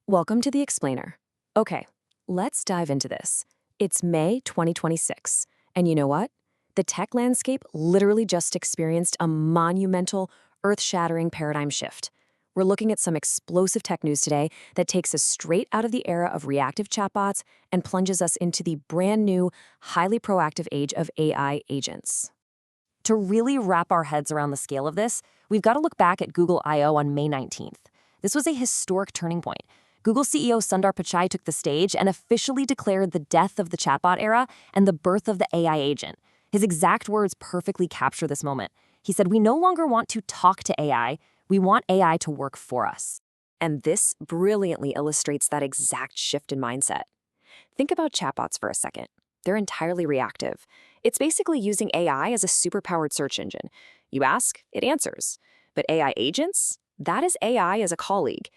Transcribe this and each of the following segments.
Welcome to the Explainer. Okay, let's dive into this. It's May 2026, and you know what? The tech landscape literally just experienced a monumental, earth-shattering paradigm shift. We're looking at some explosive tech news today that takes us straight out of the era of reactive chatbots and plunges us into the brand new, highly proactive age of AI agents. To really wrap our heads around the scale of this, we've got to look back at Google I/O on May 19th. This was a historic turning point. Google CEO Sundar Pichai took the stage and officially declared the death of the chatbot era and the birth of the AI agent. His exact words perfectly capture this moment. He said, "We no longer want to talk to AI, we want AI to work for us." And this brilliantly illustrates that exact shift in mindset. Think about chatbots for a second. They're entirely reactive. It's basically using AI as a superpowered search engine. You ask, it answers. But AI agents? That is AI as a colleague.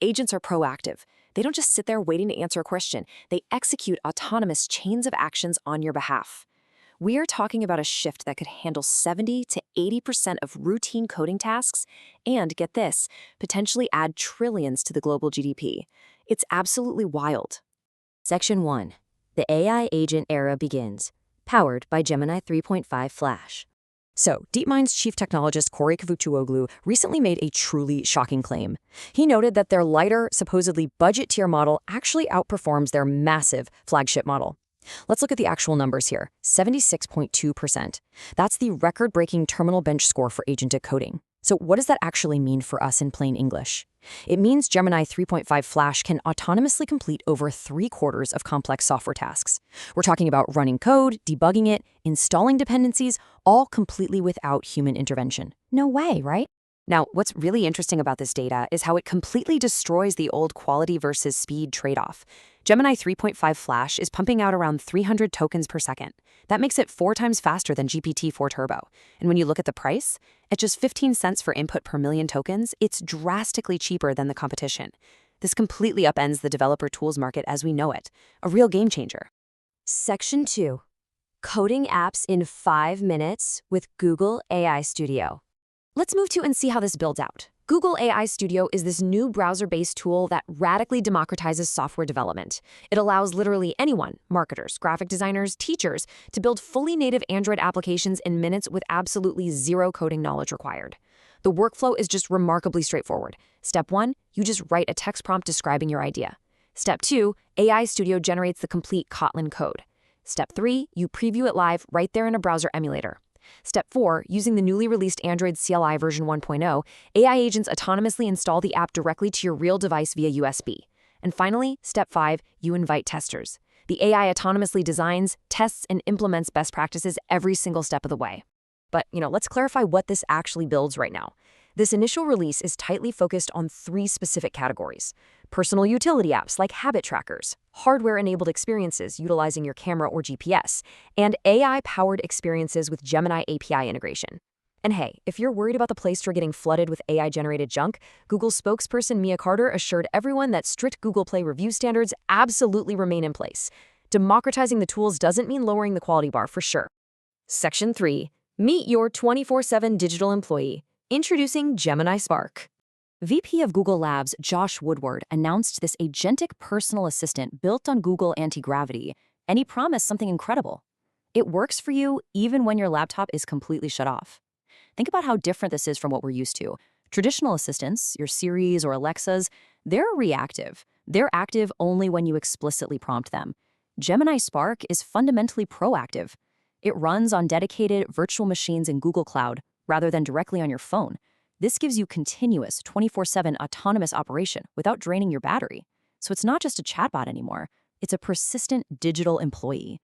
Agents are proactive. They don't just sit there waiting to answer a question. They execute autonomous chains of actions on your behalf. We are talking about a shift that could handle 70 to 80% of routine coding tasks and, get this, potentially add trillions to the global GDP. It's absolutely wild. Section 1. The AI agent era begins, powered by Gemini 3.5 Flash. So, DeepMind's chief technologist Corey Kavutuoglu recently made a truly shocking claim. He noted that their lighter, supposedly budget-tier model actually outperforms their massive flagship model. Let's look at the actual numbers here, 76.2%. That's the record-breaking terminal bench score for agentic coding. So what does that actually mean for us in plain English? It means Gemini 3.5 Flash can autonomously complete over 3/4 of complex software tasks. We're talking about running code, debugging it, installing dependencies, all completely without human intervention. No way, right? Now, what's really interesting about this data is how it completely destroys the old quality versus speed trade-off. Gemini 3.5 Flash is pumping out around 300 tokens per second. That makes it 4 times faster than GPT-4 Turbo. And when you look at the price, at just 15 cents for input per million tokens, it's drastically cheaper than the competition. This completely upends the developer tools market as we know it, a real game changer. Section 2. Coding apps in 5 minutes with Google AI Studio. Let's move to and see how this builds out. Google AI Studio is this new browser-based tool that radically democratizes software development. It allows literally anyone, marketers, graphic designers, teachers, to build fully native Android applications in minutes with absolutely zero coding knowledge required. The workflow is just remarkably straightforward. Step 1, you just write a text prompt describing your idea. Step 2, AI Studio generates the complete Kotlin code. Step 3, you preview it live right there in a browser emulator. Step 4, using the newly released Android CLI version 1.0, AI agents autonomously install the app directly to your real device via USB. And finally, Step 5, you invite testers. The AI autonomously designs, tests, and implements best practices every single step of the way. But, let's clarify what this actually builds right now. This initial release is tightly focused on 3 specific categories: personal utility apps like habit trackers, hardware-enabled experiences utilizing your camera or GPS, and AI-powered experiences with Gemini API integration. And hey, if you're worried about the Play Store getting flooded with AI-generated junk, Google spokesperson Mia Carter assured everyone that strict Google Play review standards absolutely remain in place. Democratizing the tools doesn't mean lowering the quality bar for sure. Section 3. Meet your 24/7 digital employee. Introducing Gemini Spark. VP of Google Labs Josh Woodward announced this agentic personal assistant built on Google Anti-Gravity, and he promised something incredible. It works for you even when your laptop is completely shut off. Think about how different this is from what we're used to. Traditional assistants, your Siris or Alexas, they're reactive. They're active only when you explicitly prompt them. Gemini Spark is fundamentally proactive. It runs on dedicated virtual machines in Google Cloud, rather than directly on your phone. This gives you continuous 24/7 autonomous operation without draining your battery. So it's not just a chatbot anymore, it's a persistent digital employee.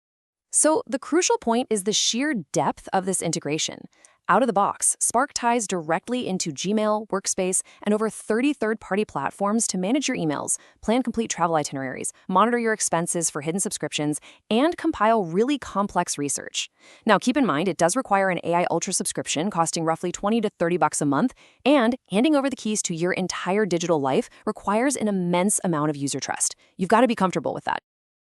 So the crucial point is the sheer depth of this integration. Out of the box, Spark ties directly into Gmail, Workspace, and over 30 third-party platforms to manage your emails, plan complete travel itineraries, monitor your expenses for hidden subscriptions, and compile really complex research. Now, keep in mind, it does require an AI Ultra subscription costing roughly $20 to $30 a month, and handing over the keys to your entire digital life requires an immense amount of user trust. You've got to be comfortable with that.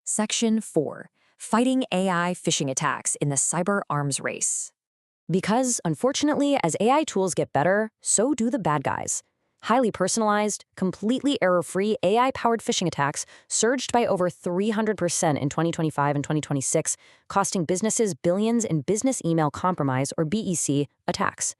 Section 4. Fighting AI phishing attacks in the cyber arms race. Because, unfortunately, as AI tools get better, so do the bad guys. Highly personalized, completely error-free AI-powered phishing attacks surged by over 300% in 2025 and 2026, costing businesses billions in business email compromise, or BEC, attacks.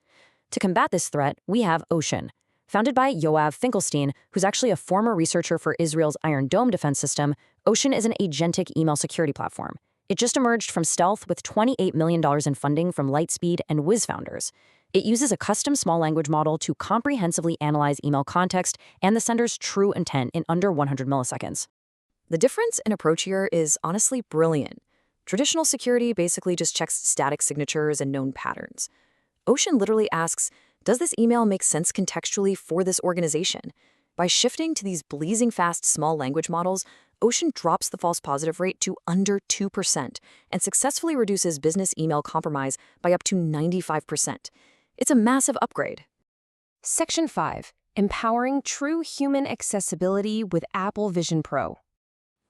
To combat this threat, we have Ocean. Founded by Yoav Finkelstein, who's actually a former researcher for Israel's Iron Dome defense system, Ocean is an agentic email security platform. It just emerged from stealth with $28 million in funding from Lightspeed and Wiz founders. It uses a custom small language model to comprehensively analyze email context and the sender's true intent in under 100 milliseconds. The difference in approach here is honestly brilliant. Traditional security basically just checks static signatures and known patterns. Ocean literally asks, does this email make sense contextually for this organization? By shifting to these blazing fast small language models, Ocean drops the false positive rate to under 2% and successfully reduces business email compromise by up to 95%. It's a massive upgrade. Section 5. Empowering true human accessibility with Apple Vision Pro.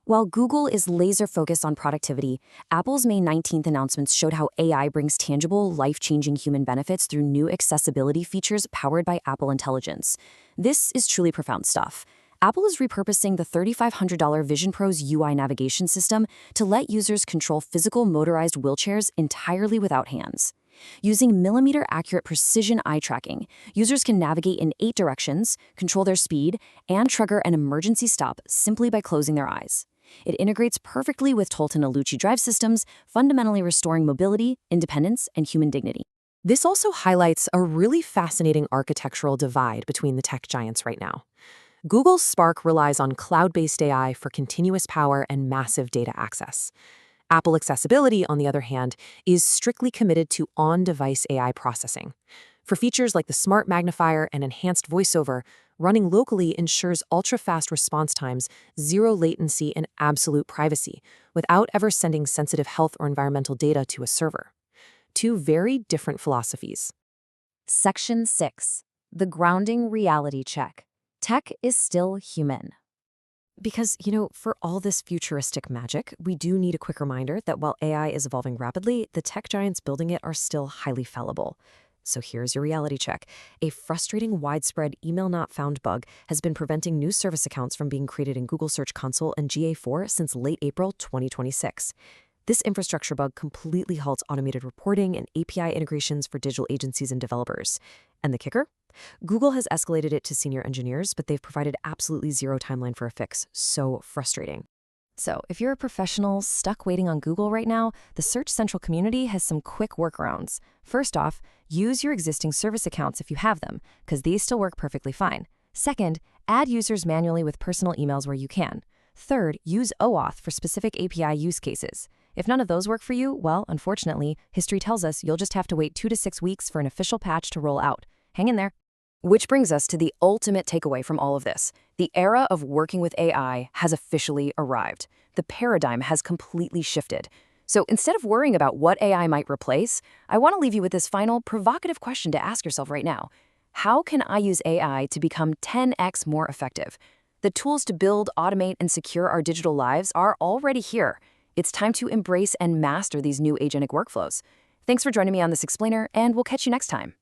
While Google is laser-focused on productivity, Apple's May 19th announcements showed how AI brings tangible, life-changing human benefits through new accessibility features powered by Apple Intelligence. This is truly profound stuff. Apple is repurposing the $3,500 Vision Pro's UI navigation system to let users control physical motorized wheelchairs entirely without hands. Using millimeter-accurate precision eye tracking, users can navigate in 8 directions, control their speed, and trigger an emergency stop simply by closing their eyes. It integrates perfectly with Tolt and Alucci drive systems, fundamentally restoring mobility, independence, and human dignity. This also highlights a really fascinating architectural divide between the tech giants right now. Google's Spark relies on cloud-based AI for continuous power and massive data access. Apple Accessibility, on the other hand, is strictly committed to on-device AI processing. For features like the Smart Magnifier and enhanced voiceover, running locally ensures ultra-fast response times, zero latency, and absolute privacy, without ever sending sensitive health or environmental data to a server. Two very different philosophies. Section 6. The grounding reality check. Tech is still human. Because, for all this futuristic magic, we do need a quick reminder that while AI is evolving rapidly, the tech giants building it are still highly fallible. So here's your reality check. A frustrating widespread email not found bug has been preventing new service accounts from being created in Google Search Console and GA4 since late April 2026. This infrastructure bug completely halts automated reporting and API integrations for digital agencies and developers. And the kicker? Google has escalated it to senior engineers, but they've provided absolutely zero timeline for a fix. So frustrating. So, if you're a professional stuck waiting on Google right now, the Search Central community has some quick workarounds. First off, use your existing service accounts if you have them, because these still work perfectly fine. Second, add users manually with personal emails where you can. Third, use OAuth for specific API use cases. If none of those work for you, well, unfortunately, history tells us you'll just have to wait 2 to 6 weeks for an official patch to roll out. Hang in there. Which brings us to the ultimate takeaway from all of this. The era of working with AI has officially arrived. The paradigm has completely shifted. So instead of worrying about what AI might replace, I want to leave you with this final provocative question to ask yourself right now. How can I use AI to become 10x more effective? The tools to build, automate, and secure our digital lives are already here. It's time to embrace and master these new agentic workflows. Thanks for joining me on this explainer, and we'll catch you next time.